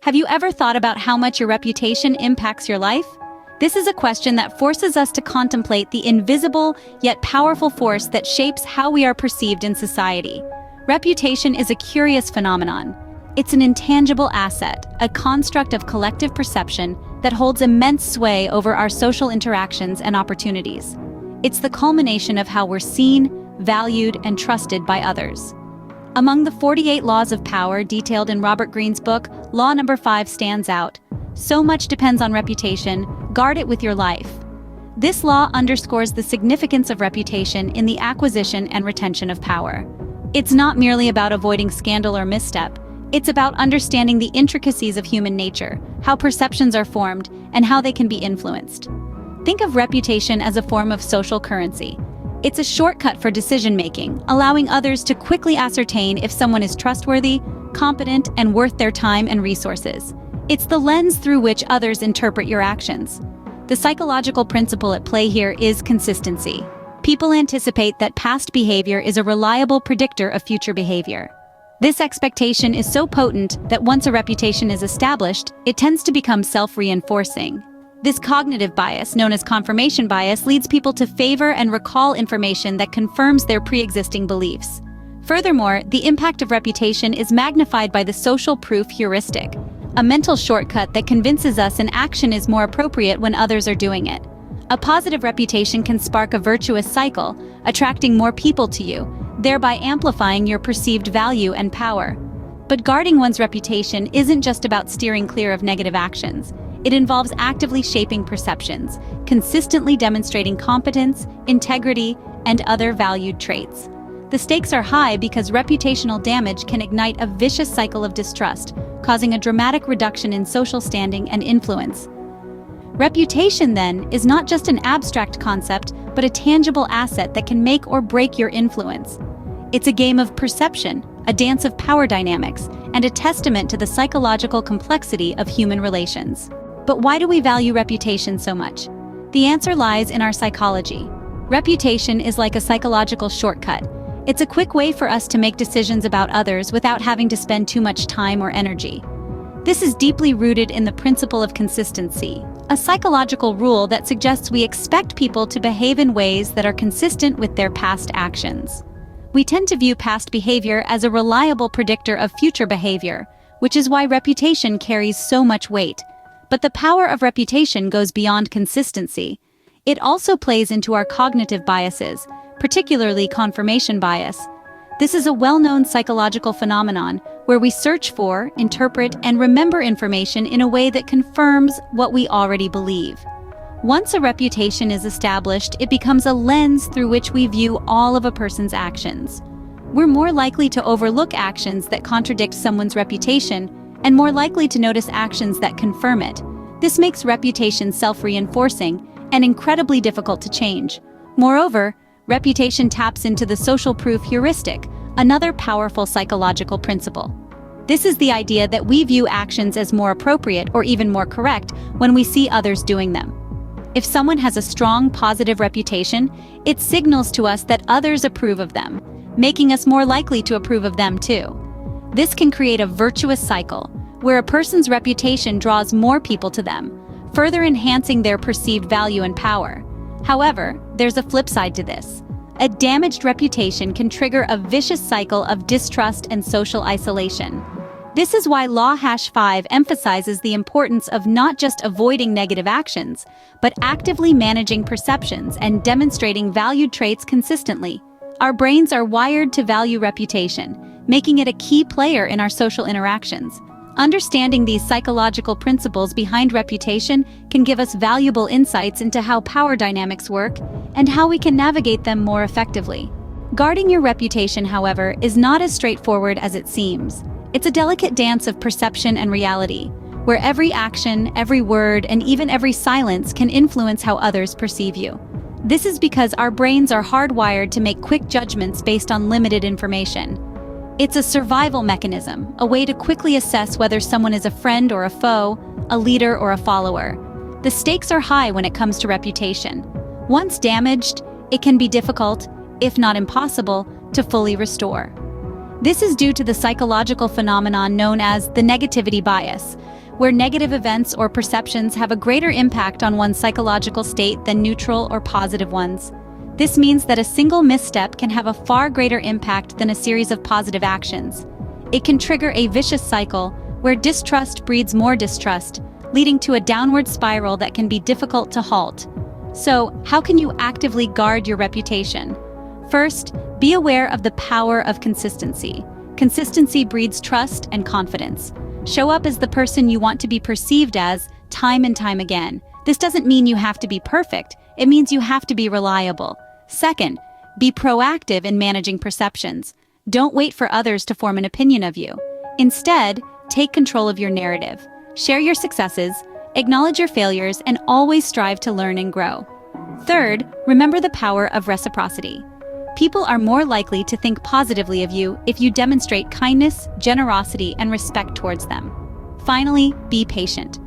Have you ever thought about how much your reputation impacts your life? This is a question that forces us to contemplate the invisible yet powerful force that shapes how we are perceived in society. Reputation is a curious phenomenon. It's an intangible asset, a construct of collective perception that holds immense sway over our social interactions and opportunities. It's the culmination of how we're seen, valued, and trusted by others. Among the 48 laws of power detailed in Robert Greene's book, Law Number 5 stands out. So much depends on reputation, guard it with your life. This law underscores the significance of reputation in the acquisition and retention of power. It's not merely about avoiding scandal or misstep. It's about understanding the intricacies of human nature, how perceptions are formed, and how they can be influenced. Think of reputation as a form of social currency. It's a shortcut for decision-making, allowing others to quickly ascertain if someone is trustworthy, competent, and worth their time and resources. It's the lens through which others interpret your actions. The psychological principle at play here is consistency. People anticipate that past behavior is a reliable predictor of future behavior. This expectation is so potent that once a reputation is established, it tends to become self-reinforcing. This cognitive bias, known as confirmation bias, leads people to favor and recall information that confirms their pre-existing beliefs. Furthermore, the impact of reputation is magnified by the social proof heuristic, a mental shortcut that convinces us an action is more appropriate when others are doing it. A positive reputation can spark a virtuous cycle, attracting more people to you, thereby amplifying your perceived value and power. But guarding one's reputation isn't just about steering clear of negative actions. It involves actively shaping perceptions, consistently demonstrating competence, integrity, and other valued traits. The stakes are high because reputational damage can ignite a vicious cycle of distrust, causing a dramatic reduction in social standing and influence. Reputation, then, is not just an abstract concept, but a tangible asset that can make or break your influence. It's a game of perception, a dance of power dynamics, and a testament to the psychological complexity of human relations. But why do we value reputation so much? The answer lies in our psychology. Reputation is like a psychological shortcut. It's a quick way for us to make decisions about others without having to spend too much time or energy. This is deeply rooted in the principle of consistency, a psychological rule that suggests we expect people to behave in ways that are consistent with their past actions. We tend to view past behavior as a reliable predictor of future behavior, which is why reputation carries so much weight. But the power of reputation goes beyond consistency. It also plays into our cognitive biases, particularly confirmation bias. This is a well-known psychological phenomenon where we search for, interpret, and remember information in a way that confirms what we already believe. Once a reputation is established, it becomes a lens through which we view all of a person's actions. We're more likely to overlook actions that contradict someone's reputation and more likely to notice actions that confirm it. This makes reputation self-reinforcing and incredibly difficult to change. Moreover, reputation taps into the social proof heuristic, another powerful psychological principle. This is the idea that we view actions as more appropriate or even more correct when we see others doing them. If someone has a strong, positive reputation, it signals to us that others approve of them, making us more likely to approve of them too. This can create a virtuous cycle, where a person's reputation draws more people to them, further enhancing their perceived value and power. However, there's a flip side to this. A damaged reputation can trigger a vicious cycle of distrust and social isolation. This is why Law 5 emphasizes the importance of not just avoiding negative actions, but actively managing perceptions and demonstrating valued traits consistently. Our brains are wired to value reputation, making it a key player in our social interactions. Understanding these psychological principles behind reputation can give us valuable insights into how power dynamics work and how we can navigate them more effectively. Guarding your reputation, however, is not as straightforward as it seems. It's a delicate dance of perception and reality, where every action, every word, and even every silence can influence how others perceive you. This is because our brains are hardwired to make quick judgments based on limited information. It's a survival mechanism, a way to quickly assess whether someone is a friend or a foe, a leader or a follower. The stakes are high when it comes to reputation. Once damaged, it can be difficult, if not impossible, to fully restore. This is due to the psychological phenomenon known as the negativity bias, where negative events or perceptions have a greater impact on one's psychological state than neutral or positive ones. This means that a single misstep can have a far greater impact than a series of positive actions. It can trigger a vicious cycle where distrust breeds more distrust, leading to a downward spiral that can be difficult to halt. So, how can you actively guard your reputation? First, be aware of the power of consistency. Consistency breeds trust and confidence. Show up as the person you want to be perceived as, time and time again. This doesn't mean you have to be perfect. It means you have to be reliable. Second, be proactive in managing perceptions. Don't wait for others to form an opinion of you. Instead, take control of your narrative. Share your successes, acknowledge your failures, and always strive to learn and grow. Third, remember the power of reciprocity. People are more likely to think positively of you if you demonstrate kindness, generosity, and respect towards them. Finally, be patient.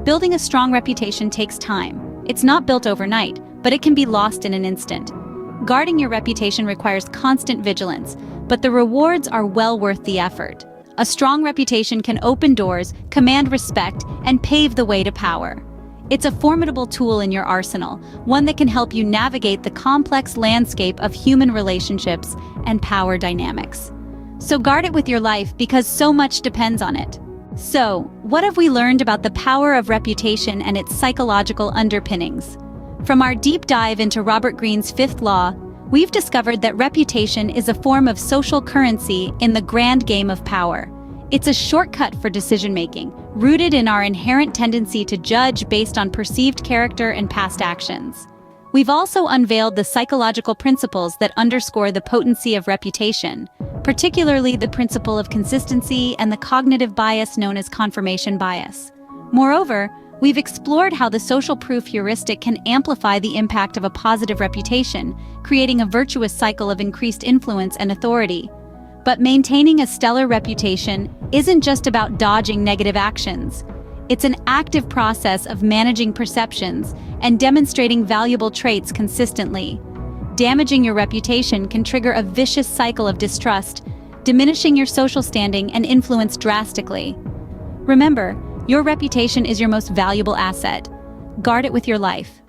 Building a strong reputation takes time. It's not built overnight, but it can be lost in an instant. Guarding your reputation requires constant vigilance, but the rewards are well worth the effort. A strong reputation can open doors, command respect, and pave the way to power. It's a formidable tool in your arsenal, one that can help you navigate the complex landscape of human relationships and power dynamics. So guard it with your life because so much depends on it. So, what have we learned about the power of reputation and its psychological underpinnings? From our deep dive into Robert Greene's fifth law, we've discovered that reputation is a form of social currency in the grand game of power. It's a shortcut for decision-making, rooted in our inherent tendency to judge based on perceived character and past actions. We've also unveiled the psychological principles that underscore the potency of reputation, particularly the principle of consistency and the cognitive bias known as confirmation bias. Moreover, we've explored how the social proof heuristic can amplify the impact of a positive reputation, creating a virtuous cycle of increased influence and authority. But maintaining a stellar reputation isn't just about dodging negative actions. It's an active process of managing perceptions and demonstrating valuable traits consistently. Damaging your reputation can trigger a vicious cycle of distrust, diminishing your social standing and influence drastically. Remember, your reputation is your most valuable asset. Guard it with your life.